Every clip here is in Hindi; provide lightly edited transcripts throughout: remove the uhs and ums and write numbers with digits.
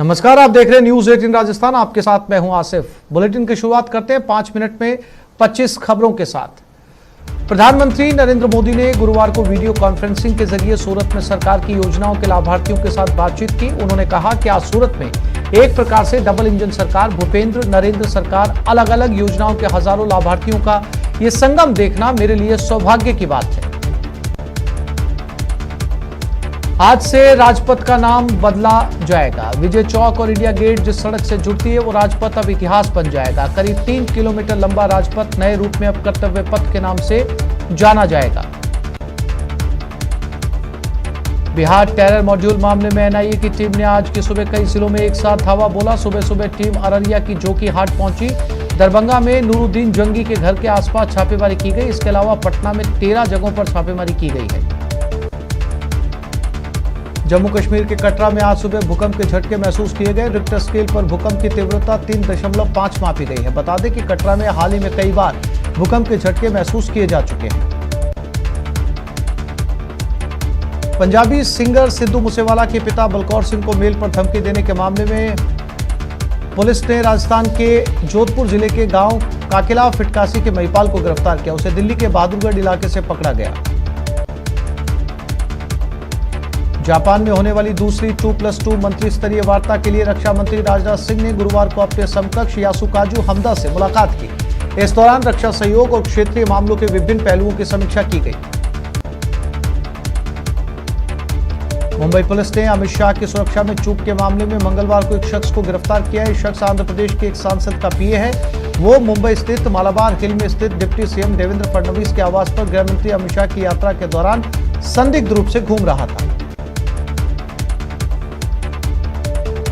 नमस्कार, आप देख रहे हैं न्यूज 18 राजस्थान। आपके साथ मैं हूं आसिफ। बुलेटिन की शुरुआत करते हैं 5 मिनट में 25 खबरों के साथ। प्रधानमंत्री नरेंद्र मोदी ने गुरुवार को वीडियो कॉन्फ्रेंसिंग के जरिए सूरत में सरकार की योजनाओं के लाभार्थियों के साथ बातचीत की। उन्होंने कहा कि आज सूरत में एक प्रकार से डबल इंजन सरकार भूपेंद्र नरेंद्र सरकार अलग अलग योजनाओं के हजारों लाभार्थियों का ये संगम देखना मेरे लिए सौभाग्य की बात है। आज से राजपथ का नाम बदला जाएगा। विजय चौक और इंडिया गेट जिस सड़क से जुड़ती है वो राजपथ अब इतिहास बन जाएगा। करीब 3 किलोमीटर लंबा राजपथ नए रूप में अब कर्तव्य पथ के नाम से जाना जाएगा। बिहार टेरर मॉड्यूल मामले में एनआईए की टीम ने आज की सुबह कई जिलों में एक साथ धावा बोला। सुबह सुबह टीम अररिया की जोकी हाट पहुंची। दरभंगा में नूरुद्दीन जंगी के घर के आसपास छापेमारी की गई। इसके अलावा पटना में 13 जगहों पर छापेमारी की गई है। जम्मू कश्मीर के कटरा में आज सुबह भूकंप के झटके महसूस किए गए। रिक्टर स्केल पर भूकंप की तीव्रता 3.5 मापी गई है। बता दें कि कटरा में हाल ही में कई बार भूकंप के झटके महसूस किए जा चुके हैं। पंजाबी सिंगर सिद्धू मूसेवाला के पिता बलकौर सिंह को मेल पर धमकी देने के मामले में पुलिस ने राजस्थान के जोधपुर जिले के गांव काकेला फिटकासी के महिपाल को गिरफ्तार किया। उसे दिल्ली के बहादुरगढ़ इलाके से पकड़ा गया। जापान में होने वाली दूसरी 2+2 मंत्री स्तरीय वार्ता के लिए रक्षा मंत्री राजनाथ सिंह ने गुरुवार को अपने समकक्ष यासुकाजु हमदा से मुलाकात की। इस दौरान रक्षा सहयोग और क्षेत्रीय मामलों के विभिन्न पहलुओं की समीक्षा की गई। मुंबई पुलिस ने अमित शाह की सुरक्षा में चूक के मामले में मंगलवार को एक शख्स को गिरफ्तार किया है। शख्स आंध्र प्रदेश के एक सांसद का पीए है। वो मुंबई स्थित मालाबार हिल में स्थित डिप्टी सीएम देवेंद्र फडणवीस के आवास पर गृहमंत्री अमित शाह की यात्रा के दौरान संदिग्ध रूप से घूम रहा था।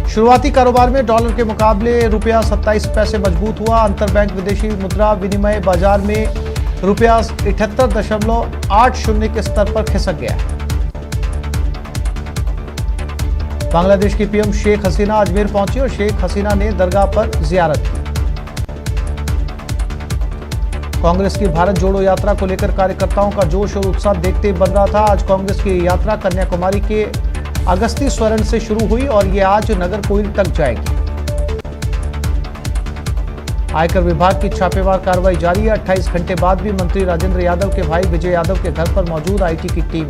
शुरुआती कारोबार में डॉलर के मुकाबले रुपया 27 पैसे मजबूत हुआ। अंतरबैंक विदेशी मुद्रा विनिमय बाजार में रुपया 78.80 के स्तर पर खिसक गया। बांग्लादेश की पीएम शेख हसीना अजमेर पहुंची और शेख हसीना ने दरगाह पर जियारत की। कांग्रेस की भारत जोड़ो यात्रा को लेकर कार्यकर्ताओं का जोश और उत्साह देखते ही बन रहा था। आज कांग्रेस की यात्रा कन्याकुमारी के अगस्ती स्वर्ण से शुरू हुई और ये आज नगर कोइल तक जाएगी। आयकर विभाग की छापेमार कार्रवाई जारी है। 28 घंटे बाद भी मंत्री राजेंद्र यादव के भाई विजय यादव के घर पर मौजूद आईटी की टीम।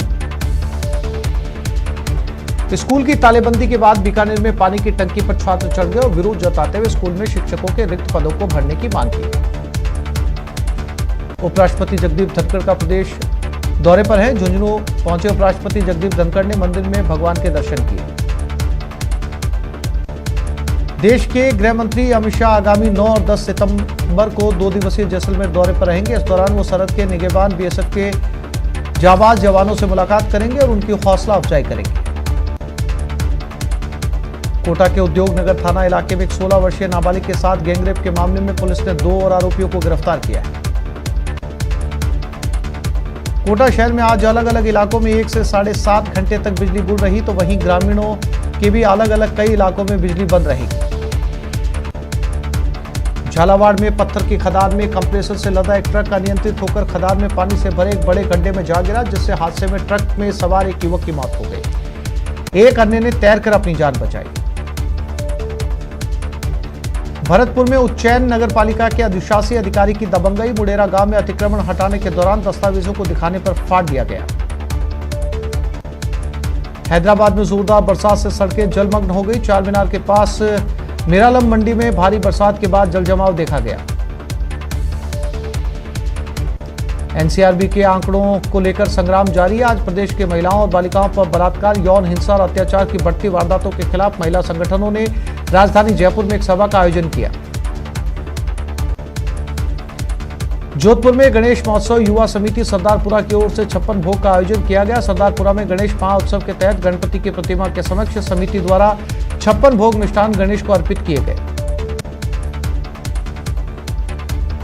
स्कूल की तालेबंदी के बाद बीकानेर में पानी की टंकी पर छात्र चढ़ गए और विरोध जताते हुए स्कूल में शिक्षकों के रिक्त पदों को भरने की मांग की। उपराष्ट्रपति जगदीप धनखड़ का प्रदेश दौरे पर है। झुंझुनू पहुंचे उपराष्ट्रपति जगदीप धनखड़ ने मंदिर में भगवान के दर्शन किए। देश के गृह मंत्री अमित शाह आगामी 9 और 10 सितंबर को 2 दिवसीय जैसलमेर दौरे पर रहेंगे। इस दौरान वो सरहद के निगहबान बीएसएफ के जाबाज जवानों से मुलाकात करेंगे और उनकी हौसला अफजाई करेंगे। कोटा के उद्योग नगर थाना इलाके में एक 16 वर्षीय नाबालिग के साथ गैंगरेप के मामले में पुलिस ने 2 और आरोपियों को गिरफ्तार किया है। कोटा शहर में आज अलग अलग इलाकों में 1 से 7.5 घंटे तक बिजली गुल रही, तो वहीं ग्रामीणों के भी अलग अलग कई इलाकों में बिजली बंद रहेगी। झालावाड़ में पत्थर की खदान में कंप्रेसर से लदा एक ट्रक अनियंत्रित होकर खदान में पानी से भरे एक बड़े गड्ढे में जा गिरा, जिससे हादसे में ट्रक में सवार एक युवक की मौत हो गई। एक अन्य ने तैरकर अपनी जान बचाई। भरतपुर में उज्जैन नगर पालिका के अधिशासी अधिकारी की दबंगई। मुडेरा गांव में अतिक्रमण हटाने के दौरान दस्तावेजों को दिखाने पर फाड़ दिया गया। हैदराबाद में जोरदार बरसात से सड़कें जलमग्न हो गई। चार मीनार के पास मिरालम मंडी में भारी बरसात के बाद जलजमाव देखा गया। एनसीआरबी के आंकड़ों को लेकर संग्राम जारी है। आज प्रदेश के महिलाओं और बालिकाओं पर बलात्कार, यौन हिंसा और अत्याचार की बढ़ती वारदातों के खिलाफ महिला संगठनों ने राजधानी जयपुर में एक सभा का आयोजन किया। जोधपुर में गणेश महोत्सव युवा समिति सरदारपुरा की ओर से 56 भोग का आयोजन किया गया। सरदारपुरा में गणेश महाउत्सव के तहत गणपति की प्रतिमा के समक्ष समिति द्वारा 56 भोग मिष्ठान गणेश को अर्पित किए गए।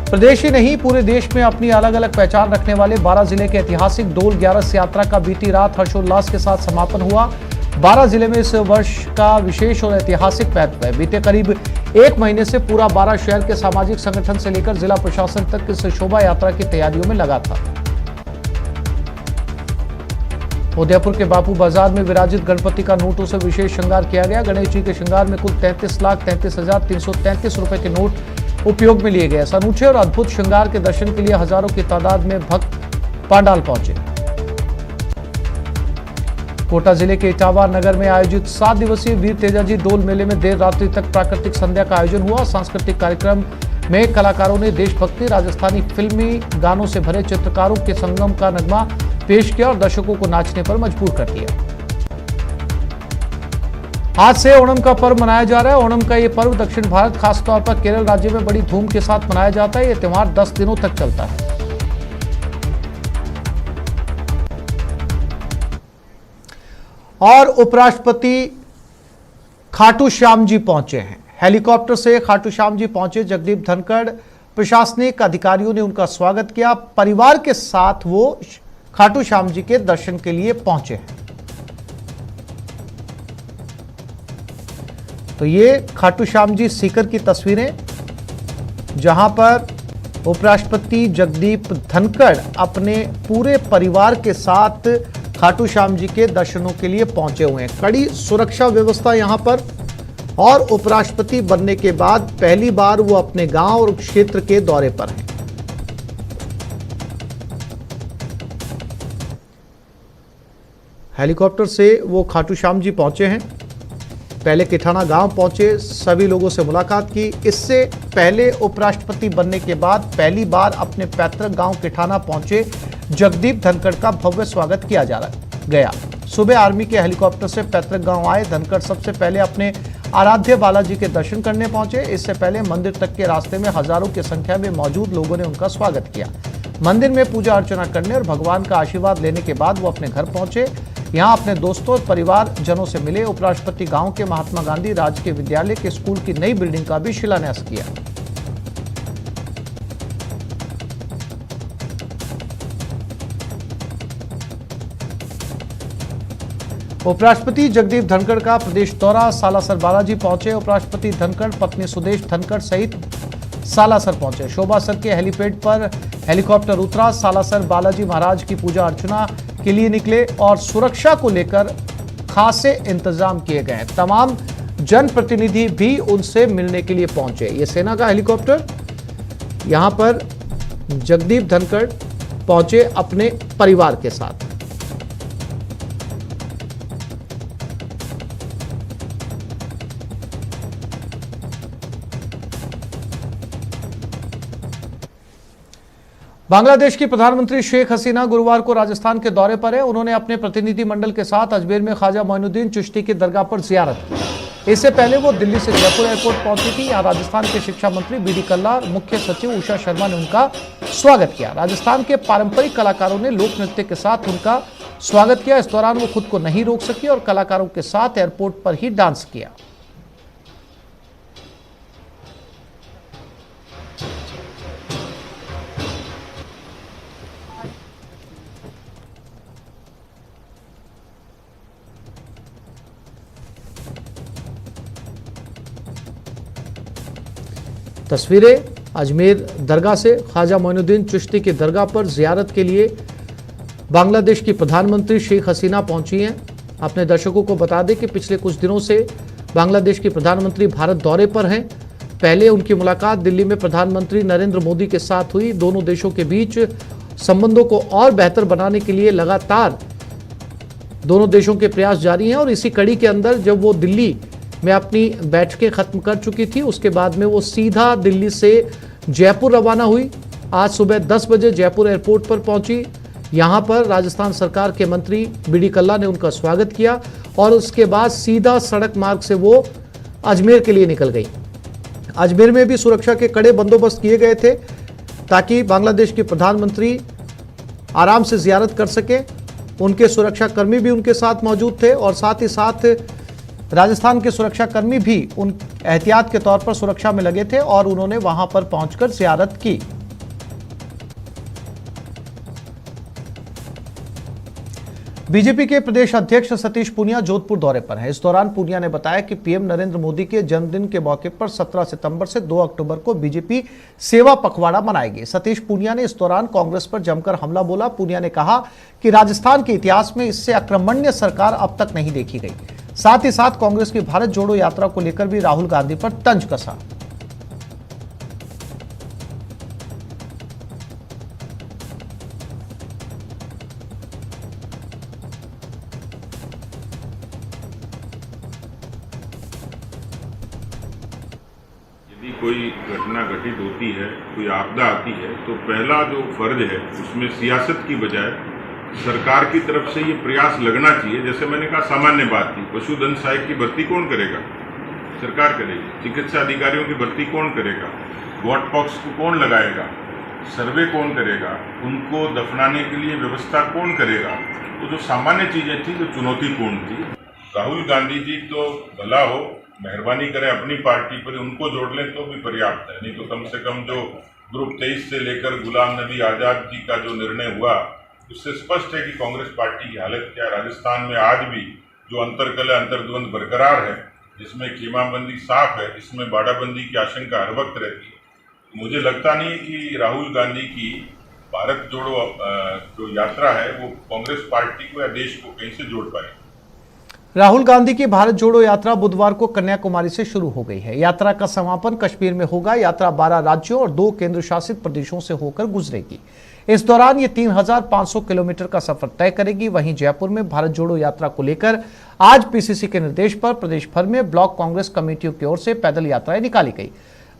प्रदेश ही नहीं पूरे देश में अपनी अलग अलग पहचान रखने वाले 12 जिले के ऐतिहासिक डोल 11 यात्रा का बीती रात हर्षोल्लास के साथ समापन हुआ। 12 जिले में इस वर्ष का विशेष और ऐतिहासिक महत्व है। बीते करीब 1 महीने से पूरा 12 शहर के सामाजिक संगठन से लेकर जिला प्रशासन तक इस शोभा यात्रा की तैयारियों में लगा था। उदयपुर के बापू बाजार में विराजित गणपति का नोटों से विशेष श्रृंगार किया गया। गणेश जी के श्रृंगार में कुल 33,33,333 रुपए के नोट उपयोग में लिए गए। इस अनूठे और अद्भुत श्रृंगार के दर्शन के लिए हजारों की तादाद में भक्त पांडाल पहुंचे। कोटा जिले के इटावा नगर में आयोजित 7 दिवसीय वीर तेजाजी डोल मेले में देर रात्रि तक प्राकृतिक संध्या का आयोजन हुआ। सांस्कृतिक कार्यक्रम में कलाकारों ने देशभक्ति, राजस्थानी फिल्मी गानों से भरे चित्रकारों के संगम का नगमा पेश किया और दर्शकों को नाचने पर मजबूर कर दिया। आज से ओणम का पर्व मनाया जा रहा है। ओणम का ये पर्व दक्षिण भारत, खासतौर पर केरल राज्य में बड़ी धूम के साथ मनाया जाता है। ये त्योहार 10 दिनों तक चलता है। और उपराष्ट्रपति खाटू श्याम जी पहुंचे हैं। हेलीकॉप्टर से खाटू श्याम जी पहुंचे जगदीप धनखड़। प्रशासनिक अधिकारियों ने उनका स्वागत किया। परिवार के साथ वो खाटू श्याम जी के दर्शन के लिए पहुंचे हैं। तो ये खाटू श्याम जी सीकर की तस्वीरें, जहां पर उपराष्ट्रपति जगदीप धनखड़ अपने पूरे परिवार के साथ खाटू श्याम जी के दर्शनों के लिए पहुंचे हुए हैं। कड़ी सुरक्षा व्यवस्था यहां पर, और उपराष्ट्रपति बनने के बाद पहली बार वो अपने गांव और क्षेत्र के दौरे पर हैं। हेलीकॉप्टर से वो खाटू श्याम जी पहुंचे हैं। पहले किठाना गांव पहुंचे, सभी लोगों से मुलाकात की। इससे पहले उपराष्ट्रपति बनने के बाद पहली बार अपने पैतृक गांव किठाना पहुंचे जगदीप धनखड़ का भव्य स्वागत किया गया। सुबह आर्मी के हेलीकॉप्टर से पैतृक गांव आए धनखड़ सबसे पहले अपने आराध्य बालाजी के दर्शन करने पहुंचे। इससे पहले मंदिर तक के रास्ते में हजारों की संख्या में मौजूद लोगों ने उनका स्वागत किया। मंदिर में पूजा अर्चना करने और भगवान का आशीर्वाद लेने के बाद वो अपने घर पहुंचे। यहां अपने दोस्तों और परिवार जनों से मिले। उपराष्ट्रपति गांव के महात्मा गांधी राजकीय विद्यालय के स्कूल की नई बिल्डिंग का भी शिलान्यास किया। उपराष्ट्रपति जगदीप धनखड़ का प्रदेश दौरा, सालासर बालाजी पहुंचे। उपराष्ट्रपति धनखड़ पत्नी सुदेश धनखड़ सहित सालासर पहुंचे। शोभासर के हेलीपैड पर हेलीकॉप्टर उतरा। सालासर बालाजी महाराज की पूजा अर्चना के लिए निकले और सुरक्षा को लेकर खासे इंतजाम किए गए। तमाम जनप्रतिनिधि भी उनसे मिलने के लिए पहुंचे। ये सेना का हेलीकॉप्टर, यहां पर जगदीप धनखड़ पहुंचे अपने परिवार के साथ। बांग्लादेश की प्रधानमंत्री शेख हसीना गुरुवार को राजस्थान के दौरे पर है। उन्होंने अपने प्रतिनिधि मंडल के साथ अजमेर में ख्वाजा मोइनुद्दीन चिश्ती की दरगाह पर जियारत की। इससे पहले वो दिल्ली से जयपुर एयरपोर्ट पहुंची थी। यहाँ राजस्थान के शिक्षा मंत्री बीडी कल्ला, मुख्य सचिव उषा शर्मा ने उनका स्वागत किया। राजस्थान के पारंपरिक कलाकारों ने लोक नृत्य के साथ उनका स्वागत किया। इस दौरान वो खुद को नहीं रोक सकी और कलाकारों के साथ एयरपोर्ट पर ही डांस किया। तस्वीरें अजमेर दरगाह से ख्वाजा मोइनुद्दीन चिश्ती की दरगाह पर जियारत के लिए बांग्लादेश की प्रधानमंत्री शेख हसीना पहुंची हैं। अपने दर्शकों को बता दें कि पिछले कुछ दिनों से बांग्लादेश की प्रधानमंत्री भारत दौरे पर हैं। पहले उनकी मुलाकात दिल्ली में प्रधानमंत्री नरेंद्र मोदी के साथ हुई। दोनों देशों के बीच संबंधों को और बेहतर बनाने के लिए लगातार दोनों देशों के प्रयास जारी हैं और इसी कड़ी के अंदर जब वो दिल्ली में अपनी बैठकें खत्म कर चुकी थी, उसके बाद में वो सीधा दिल्ली से जयपुर रवाना हुई। आज सुबह 10 बजे जयपुर एयरपोर्ट पर पहुंची। यहां पर राजस्थान सरकार के मंत्री बीडी कल्ला ने उनका स्वागत किया और उसके बाद सीधा सड़क मार्ग से वो अजमेर के लिए निकल गई। अजमेर में भी सुरक्षा के कड़े बंदोबस्त किए गए थे ताकि बांग्लादेश के प्रधानमंत्री आराम से जियारत कर सके। उनके सुरक्षा कर्मी भी उनके साथ मौजूद थे और साथ ही साथ राजस्थान के सुरक्षा कर्मी भी उन एहतियात के तौर पर सुरक्षा में लगे थे और उन्होंने वहां पर पहुंचकर जियारत की। बीजेपी के प्रदेश अध्यक्ष सतीश पूनिया जोधपुर दौरे पर हैं। इस दौरान पूनिया ने बताया कि पीएम नरेंद्र मोदी के जन्मदिन के मौके पर 17 सितंबर से 2 अक्टूबर को बीजेपी सेवा पखवाड़ा मनाएगी। सतीश पूनिया ने इस दौरान कांग्रेस पर जमकर हमला बोला। पूनिया ने कहा कि राजस्थान के इतिहास में इससे अक्रमण्य सरकार अब तक नहीं देखी गई। साथ ही साथ कांग्रेस की भारत जोड़ो यात्रा को लेकर भी राहुल गांधी पर तंज कसा। यदि कोई घटना घटित होती है, कोई आपदा आती है, तो पहला जो फर्ज है उसमें सियासत की बजाय सरकार की तरफ से ये प्रयास लगना चाहिए। जैसे मैंने कहा, सामान्य बात थी, पशुधन सहायक की भर्ती कौन करेगा? सरकार करेगी। चिकित्सा अधिकारियों की भर्ती कौन करेगा? वॉट बॉक्स को कौन लगाएगा? सर्वे कौन करेगा? उनको दफनाने के लिए व्यवस्था कौन करेगा? तो जो सामान्य चीजें थी, जो चुनौतीपूर्ण थी, राहुल गांधी जी तो भला हो, मेहरबानी करें अपनी पार्टी पर उनको जोड़ लें तो भी पर्याप्त है। नहीं तो कम से कम जो ग्रुप 23 से लेकर गुलाम नबी आजाद जी का जो निर्णय हुआ, उससे स्पष्ट है कि कांग्रेस पार्टी की हालत क्या है। राजस्थान में आज भी जो अंतर्कलह अंतर्द्वंद बरकरार है, जिसमें खीमाबंदी साफ है, जिसमें बाड़ाबंदी की आशंका हर वक्त रहती है। मुझे लगता नहीं कि राहुल गांधी की भारत जोड़ो जो यात्रा है वो कांग्रेस पार्टी को या देश को कहीं से जोड़ पाएगी। राहुल गांधी की भारत जोड़ो यात्रा बुधवार को कन्याकुमारी से शुरू हो गई है। यात्रा का समापन कश्मीर में होगा। यात्रा 12 राज्यों और 2 केंद्र शासित प्रदेशों से होकर गुजरेगी। इस दौरान ये 3500 किलोमीटर का सफर तय करेगी। वहीं जयपुर में भारत जोड़ो यात्रा को लेकर आज पीसीसी के निर्देश पर प्रदेश भर में ब्लॉक कांग्रेस कमेटियों की ओर से पैदल यात्राएं निकाली गई।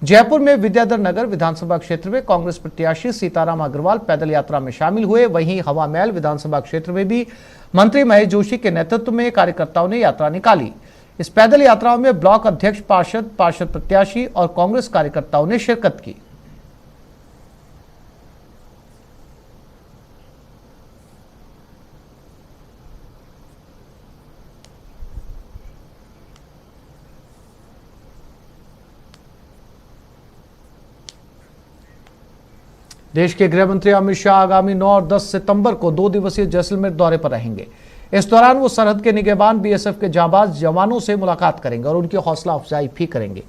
जयपुर में विद्याधर नगर विधानसभा क्षेत्र में कांग्रेस प्रत्याशी सीताराम अग्रवाल पैदल यात्रा में शामिल हुए। वहीं हवा महल विधानसभा क्षेत्र में भी मंत्री महेश जोशी के नेतृत्व में कार्यकर्ताओं ने यात्रा निकाली। इस पैदल यात्राओं में ब्लॉक अध्यक्ष, पार्षद प्रत्याशी और कांग्रेस कार्यकर्ताओं ने शिरकत की। देश के गृह मंत्री अमित शाह आगामी 9 और 10 सितंबर को 2 दिवसीय जैसलमेर दौरे पर रहेंगे। इस दौरान वो सरहद के निगहबान बीएसएफ के जांबाज जवानों से मुलाकात करेंगे और उनकी हौसला अफजाई भी करेंगे।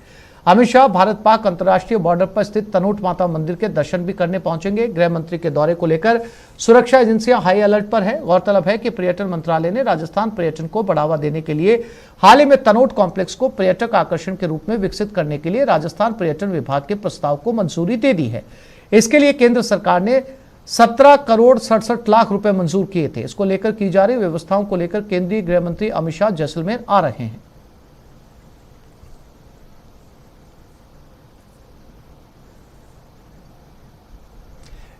अमित शाह भारत पाक अंतर्राष्ट्रीय बॉर्डर पर स्थित तनोट माता मंदिर के दर्शन भी करने पहुंचेंगे। गृह मंत्री के दौरे को लेकर सुरक्षा एजेंसियां हाई अलर्ट पर है। गौरतलब है कि पर्यटन मंत्रालय ने राजस्थान पर्यटन को बढ़ावा देने के लिए हाल ही में तनोट कॉम्प्लेक्स को पर्यटक आकर्षण के रूप में विकसित करने के लिए राजस्थान पर्यटन विभाग के प्रस्ताव को मंजूरी दे दी है। इसके लिए केंद्र सरकार ने 17 करोड़ 67 लाख रुपए मंजूर किए थे। इसको लेकर की जा रही व्यवस्थाओं को लेकर केंद्रीय गृह मंत्री अमित शाह जैसलमेर आ रहे हैं।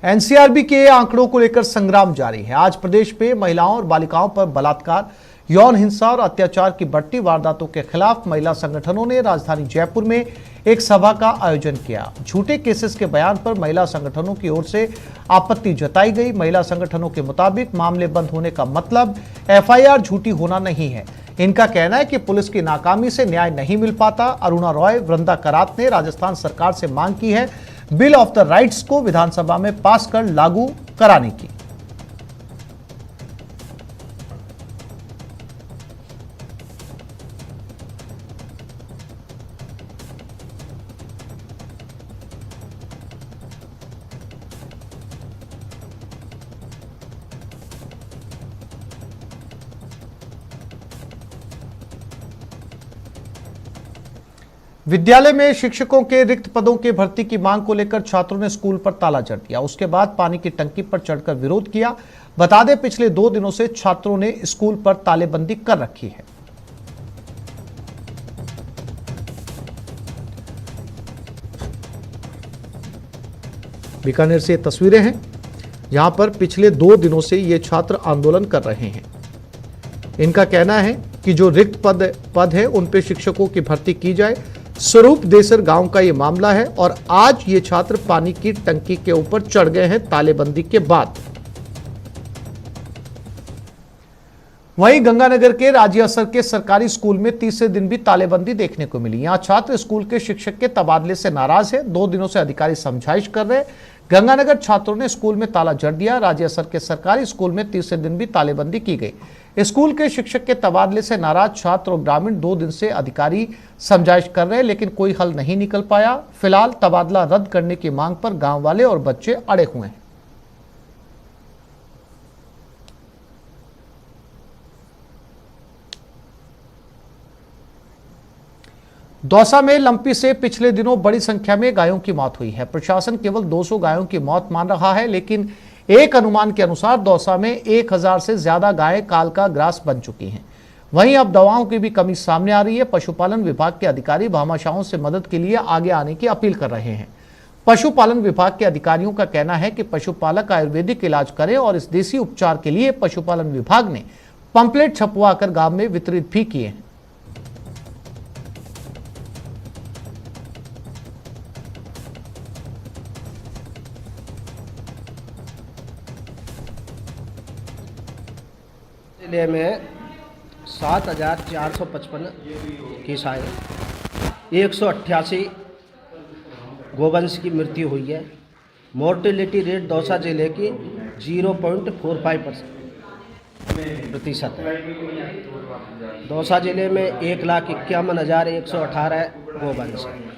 एनसीआरबी के आंकड़ों को लेकर संग्राम जारी है। आज प्रदेश में महिलाओं और बालिकाओं पर बलात्कार, यौन हिंसा और अत्याचार की बढ़ती वारदातों के खिलाफ महिला संगठनों ने राजधानी जयपुर में एक सभा का आयोजन किया। झूठे केसेस के बयान पर महिला संगठनों की ओर से आपत्ति जताई गई। महिला संगठनों के मुताबिक मामले बंद होने का मतलब एफआईआर झूठी होना नहीं है। इनका कहना है कि पुलिस की नाकामी से न्याय नहीं मिल पाता। अरुणा रॉय, वृंदा करात ने राजस्थान सरकार से मांग की है बिल ऑफ द राइट्स को विधानसभा में पास कर लागू कराने की। विद्यालय में शिक्षकों के रिक्त पदों के भर्ती की मांग को लेकर छात्रों ने स्कूल पर ताला जड़ दिया। उसके बाद पानी की टंकी पर चढ़कर विरोध किया। बता दें, पिछले 2 दिनों से छात्रों ने स्कूल पर तालेबंदी कर रखी है। बीकानेर से ये तस्वीरें हैं जहां पर पिछले 2 दिनों से ये छात्र आंदोलन कर रहे हैं। इनका कहना है कि जो रिक्त पद है उन पे शिक्षकों की भर्ती की जाए। स्वरूप देसर गांव का ये मामला है और आज ये छात्र पानी की टंकी के ऊपर चढ़ गए हैं तालेबंदी के बाद। वहीं गंगानगर के राजियासर के सरकारी स्कूल में तीसरे दिन भी तालेबंदी देखने को मिली। यहां छात्र स्कूल के शिक्षक के तबादले से नाराज है। 2 दिनों से अधिकारी समझाइश कर रहे हैं। गंगानगर छात्रों ने स्कूल में ताला जड़ दिया। राज्यसर के सरकारी स्कूल में तीसरे दिन भी तालेबंदी की गई। स्कूल के शिक्षक के तबादले से नाराज छात्र और ग्रामीण 2 दिन से अधिकारी समझाइश कर रहे हैं, लेकिन कोई हल नहीं निकल पाया। फिलहाल तबादला रद्द करने की मांग पर गांव वाले और बच्चे अड़े हुए हैं। दौसा में लंपी से पिछले दिनों बड़ी संख्या में गायों की मौत हुई है। प्रशासन केवल 200 गायों की मौत मान रहा है, लेकिन एक अनुमान के अनुसार दौसा में 1000 से ज्यादा गायें काल का ग्रास बन चुकी हैं। वहीं अब दवाओं की भी कमी सामने आ रही है। पशुपालन विभाग के अधिकारी भामाशाहों से मदद के लिए आगे आने की अपील कर रहे हैं। पशुपालन विभाग के अधिकारियों का कहना है कि पशुपालक आयुर्वेदिक इलाज करें और इस देसी उपचार के लिए पशुपालन विभाग ने पंपलेट छपवाकर गांव में वितरित भी किए हैं। जिले में 7,455 किसाएँ, 188 गोवंश की मृत्यु हुई है। मोर्टेलिटी रेट दौसा जिले की 0.45% है। दौसा जिले में 1,51,118 गोवंश है।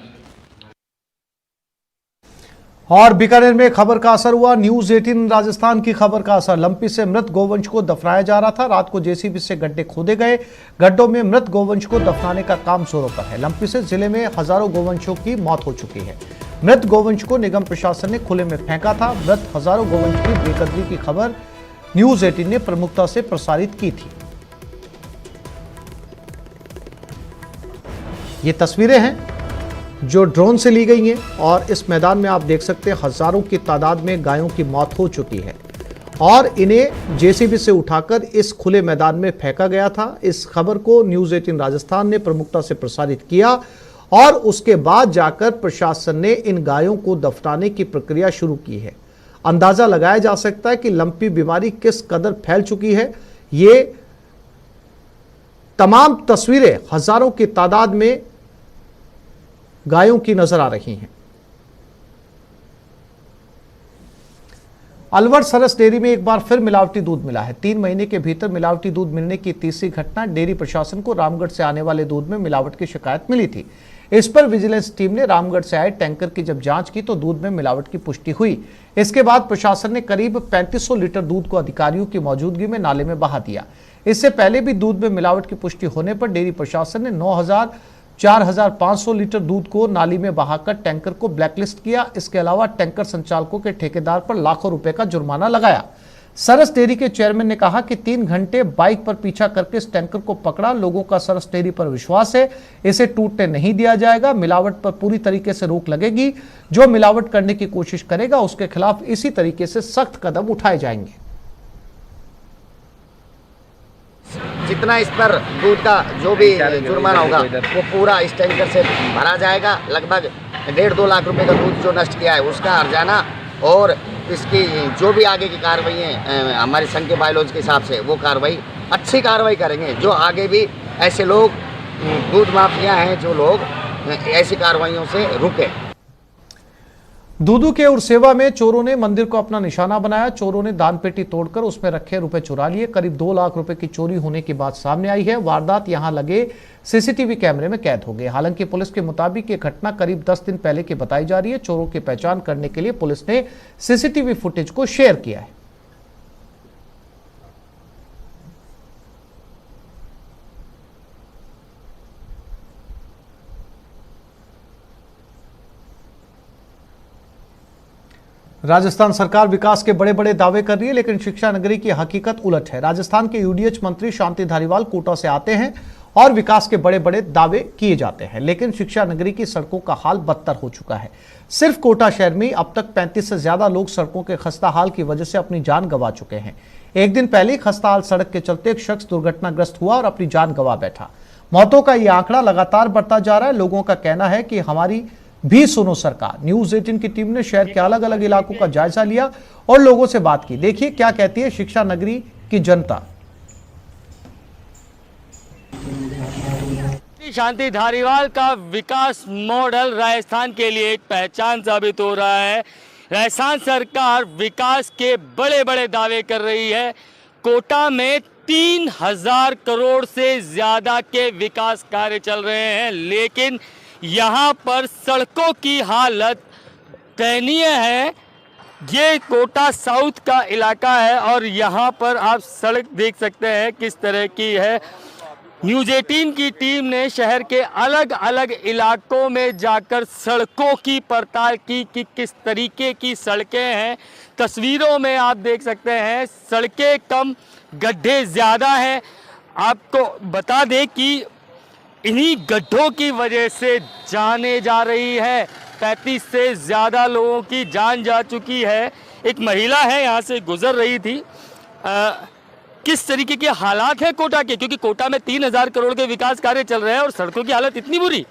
और बीकानेर में खबर का असर हुआ। न्यूज 18 राजस्थान की खबर का असर। लंपी से मृत गोवंश को दफनाया जा रहा था। रात को जेसीबी से गड्ढे खोदे गए। गड्ढों में मृत गोवंश को दफनाने का काम जोरों पर है। लंपी से जिले में हजारों गोवंशों की मौत हो चुकी है। मृत गोवंश को निगम प्रशासन ने खुले में फेंका था। मृत हजारों गोवंश की बेकदरी की खबर न्यूज 18 ने प्रमुखता से प्रसारित की थी। ये तस्वीरें हैं जो ड्रोन से ली गई हैं और इस मैदान में आप देख सकते हैं हजारों की तादाद में गायों की मौत हो चुकी है और इन्हें जेसीबी से उठाकर इस खुले मैदान में फेंका गया था। इस खबर को न्यूज 18 राजस्थान ने प्रमुखता से प्रसारित किया और उसके बाद जाकर प्रशासन ने इन गायों को दफनाने की प्रक्रिया शुरू की है। अंदाजा लगाया जा सकता है कि लंपी बीमारी किस कदर फैल चुकी है। ये तमाम तस्वीरें हजारों की तादाद में गायों की नजर आ रही हैं। अलवर सरस डेयरी में एक बार फिर मिलावटी दूध मिला है। 3 महीने के भीतर मिलावटी दूध मिलने की तीसरी घटना। डेयरी प्रशासन को रामगढ़ से आने वाले दूध में मिलावट की शिकायत मिली थी। इस पर विजिलेंस टीम ने रामगढ़ से आए टैंकर की जब जांच की तो दूध में मिलावट की पुष्टि हुई। इसके बाद प्रशासन ने करीब 3500 लीटर दूध को अधिकारियों की मौजूदगी में नाले में बहा दिया। इससे पहले भी दूध में मिलावट की पुष्टि होने पर डेयरी प्रशासन ने 4,500 लीटर दूध को नाली में बहाकर टैंकर को ब्लैकलिस्ट किया। इसके अलावा टैंकर संचालकों के ठेकेदार पर लाखों रुपए का जुर्माना लगाया। सरस डेयरी के चेयरमैन ने कहा कि 3 घंटे बाइक पर पीछा करके इस टैंकर को पकड़ा। लोगों का सरस डेयरी पर विश्वास है, इसे टूटने नहीं दिया जाएगा। मिलावट पर पूरी तरीके से रोक लगेगी। जो मिलावट करने की कोशिश करेगा उसके खिलाफ इसी तरीके से सख्त कदम उठाए जाएंगे। जितना इस पर दूध का जो भी जुर्माना होगा वो पूरा इस टैंकर से भरा जाएगा। लगभग 1.5-2 लाख रुपए का दूध जो नष्ट किया है उसका हर्जाना और इसकी जो भी आगे की कार्रवाई है हमारे संघ के बायलॉज के हिसाब से वो कार्रवाई अच्छी कार्रवाई करेंगे। जो आगे भी ऐसे लोग दूध माफिया हैं जो लोग ऐसी कार्रवाइयों से रुके। दूदू के उर्सेवा में चोरों ने मंदिर को अपना निशाना बनाया। चोरों ने दान पेटी तोड़कर उसमें रखे रुपए चुरा लिए। करीब 2 लाख रुपए की चोरी होने की बात सामने आई है। वारदात यहां लगे सीसीटीवी कैमरे में कैद हो गई। हालांकि पुलिस के मुताबिक ये घटना करीब 10 दिन पहले की बताई जा रही है। चोरों की पहचान करने के लिए पुलिस ने सीसीटीवी फुटेज को शेयर किया है। राजस्थान सरकार विकास के बड़े बड़े दावे कर रही है, लेकिन शिक्षा नगरी की हकीकत उलट है। राजस्थान के यूडीएच मंत्री शांति धारीवाल कोटा से आते हैं और विकास के बड़े बड़े दावे किए जाते हैं, लेकिन शिक्षा नगरी की सड़कों का हाल बदतर हो चुका है। सिर्फ कोटा शहर में अब तक 35 से ज्यादा लोग सड़कों के खस्ता हाल की वजह से अपनी जान गंवा चुके हैं। एक दिन पहले खस्ता हाल सड़क के चलते एक शख्स दुर्घटनाग्रस्त हुआ और अपनी जान गंवा बैठा। मौतों का यह आंकड़ा लगातार बढ़ता जा रहा है। लोगों का कहना है कि हमारी भी सुनो सरकार। न्यूज 18 की टीम ने शहर के अलग अलग इलाकों का जायजा लिया और लोगों से बात की। देखिए क्या कहती है शिक्षा नगरी की जनता। शांति धारीवाल का विकास मॉडल राजस्थान के लिए एक पहचान साबित हो रहा है। राजस्थान सरकार विकास के बड़े बड़े दावे कर रही है। कोटा में 3000 करोड़ से ज़्यादा के विकास कार्य चल रहे हैं, लेकिन यहाँ पर सड़कों की हालत दयनीय है। ये कोटा साउथ का इलाका है और यहाँ पर आप सड़क देख सकते हैं किस तरह की है। न्यूज़ 18 की टीम ने शहर के अलग अलग इलाकों में जाकर सड़कों की पड़ताल की कि किस तरीके की सड़कें हैं। तस्वीरों में आप देख सकते हैं सड़कें कम, गड्ढे ज़्यादा हैं। आपको बता दें कि इन्हीं गड्ढों की वजह से जाने जा रही है। 35 से ज़्यादा लोगों की जान जा चुकी है। एक महिला है यहाँ से गुजर रही थी। किस तरीके के हालात हैं कोटा के, क्योंकि कोटा में 3000 करोड़ के विकास कार्य चल रहे हैं और सड़कों की हालत इतनी बुरी।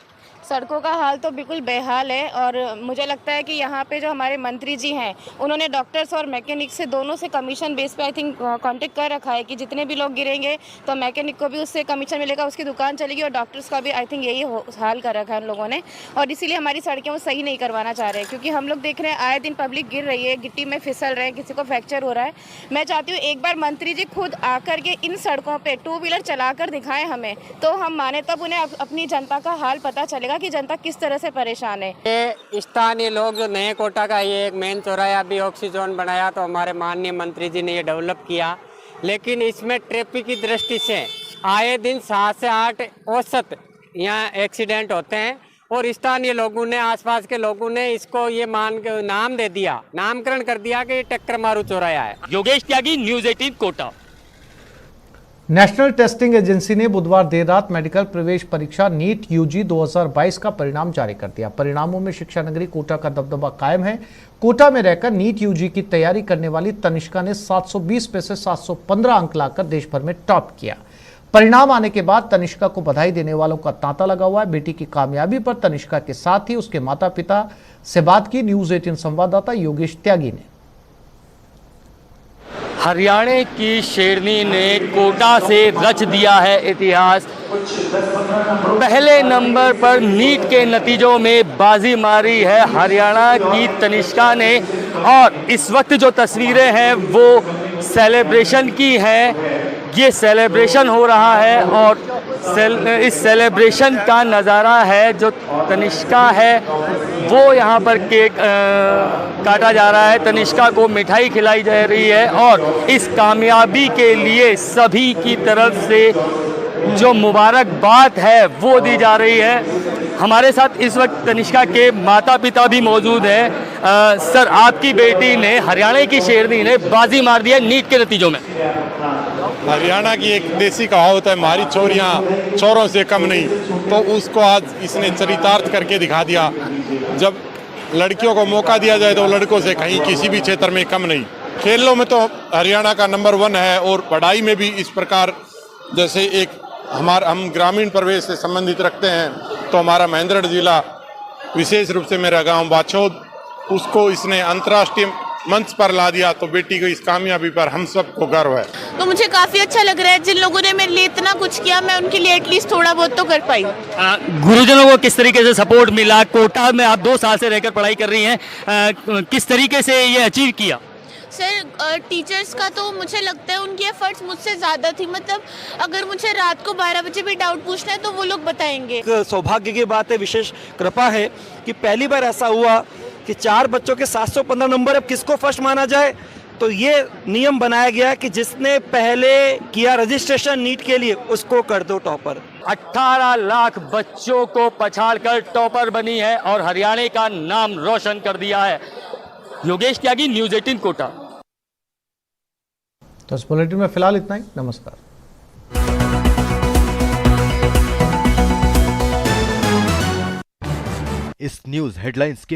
सड़कों का हाल तो बिल्कुल बेहाल है और मुझे लगता है कि यहाँ पे जो हमारे मंत्री जी हैं उन्होंने डॉक्टर्स और मैकेनिक से दोनों से कमीशन बेस पे आई थिंक कांटेक्ट कर रखा है कि जितने भी लोग गिरेंगे तो मैकेनिक को भी उससे कमीशन मिलेगा, उसकी दुकान चलेगी, और डॉक्टर्स का भी आई थिंक यही हाल कर रखा है उन लोगों ने। और इसीलिए हमारी सड़कें वो सही नहीं करवाना चाह रहे हैं, क्योंकि हम लोग देख रहे हैं आए दिन पब्लिक गिर रही है, गिट्टी में फिसल रहे हैं, किसी को फ्रैक्चर हो रहा है। मैं चाहती हूँ एक बार मंत्री जी खुद आकर के इन सड़कों पर 2 व्हीलर चला कर दिखाएं हमें, तो हम माने, तब उन्हें अपनी जनता का हाल पता चलेगा कि जनता किस तरह से परेशान है। ये स्थानीय लोग जो नए कोटा का ये एक मेन चौराहा अभी ऑक्सीजोन बनाया तो हमारे माननीय मंत्री जी ने ये डेवलप किया, लेकिन इसमें ट्रैफिक की दृष्टि से आए दिन 7 से 8 औसत यहाँ एक्सीडेंट होते हैं और स्थानीय लोगों ने, आसपास के लोगों ने इसको ये मान के नाम दे दिया, नामकरण कर दिया कि टक्कर मारू चौराहा है। Yogesh Tyagi, news 18 Kota. National testing agency ने बुधवार देर रात मेडिकल प्रवेश परीक्षा नीट यूजी 2022 का परिणाम जारी कर दिया। परिणामों में शिक्षा नगरी कोटा का दबदबा कायम है। कोटा में रहकर नीट यूजी की तैयारी करने वाली तनिष्का ने 720 में से 715 अंक लाकर देश भर में टॉप किया। परिणाम आने के बाद तनिष्का को बधाई देने वालों का तांता लगा हुआ है। बेटी की कामयाबी पर तनिष्का के साथ ही उसके माता पिता से बात की न्यूज़ 18 संवाददाता योगेश त्यागी ने। हरियाणा की शेरनी ने कोटा से रच दिया है इतिहास। पहले नंबर पर नीट के नतीजों में बाजी मारी है हरियाणा की तनिष्का ने, और इस वक्त जो तस्वीरें हैं वो सेलिब्रेशन की हैं। ये सेलिब्रेशन हो रहा है और इस सेलिब्रेशन का नज़ारा है। जो तनिष्का है वो यहाँ पर केक काटा जा रहा है, तनिष्का को मिठाई खिलाई जा रही है और इस कामयाबी के लिए सभी की तरफ से जो मुबारकबाद है वो दी जा रही है। हमारे साथ इस वक्त तनिष्का के माता पिता भी मौजूद हैं। सर, आपकी बेटी ने, हरियाणा की शेरनी ने, बाजी मार दी है नीट के नतीजों में। हरियाणा की एक देसी कहावत है, हमारी चोरियां चोरों से कम नहीं, तो उसको आज इसने चरितार्थ करके दिखा दिया। जब लड़कियों को मौका दिया जाए तो लड़कों से कहीं किसी भी क्षेत्र में कम नहीं। खेलों में तो हरियाणा का नंबर 1 है और पढ़ाई में भी इस प्रकार, जैसे एक हम ग्रामीण प्रवेश से संबंधित रखते हैं तो हमारा महेंद्रगढ़ जिला, विशेष रूप से मेरा गांव बाछौद, उसको इसने अंतर्राष्ट्रीय मंच पर ला दिया। तो बेटी को इस कामयाबी पर हम सबको गर्व है। तो मुझे काफी अच्छा लग रहा है। जिन लोगों ने मेरे लिए इतना कुछ किया, मैं उनके लिए एटलीस्ट थोड़ा बहुत तो कर पाई। गुरुजनों को किस तरीके से सपोर्ट मिला? कोटा में आप 2 साल से रहकर पढ़ाई कर रही हैं, किस तरीके से ये अचीव किया? सर, टीचर्स का तो मुझे लगता है उनकी एफर्ट्स मुझसे ज़्यादा थी। मतलब अगर मुझे रात को 12 बजे भी डाउट पूछना है तो वो लोग बताएंगे। सौभाग्य की बात है, विशेष कृपा है कि पहली बार ऐसा हुआ कि 4 बच्चों के 715 नंबर। अब किसको फर्स्ट माना जाए, तो ये नियम बनाया गया कि जिसने पहले किया रजिस्ट्रेशन नीट के लिए उसको कर दो टॉपर। 18 लाख बच्चों को पछाड़कर टॉपर बनी है और हरियाणा का नाम रोशन कर दिया है। योगेश त्यागी, न्यूज़ 18 कोटा। तो इस बुलेटिन में फिलहाल इतना ही। नमस्कार। इस न्यूज हेडलाइंस के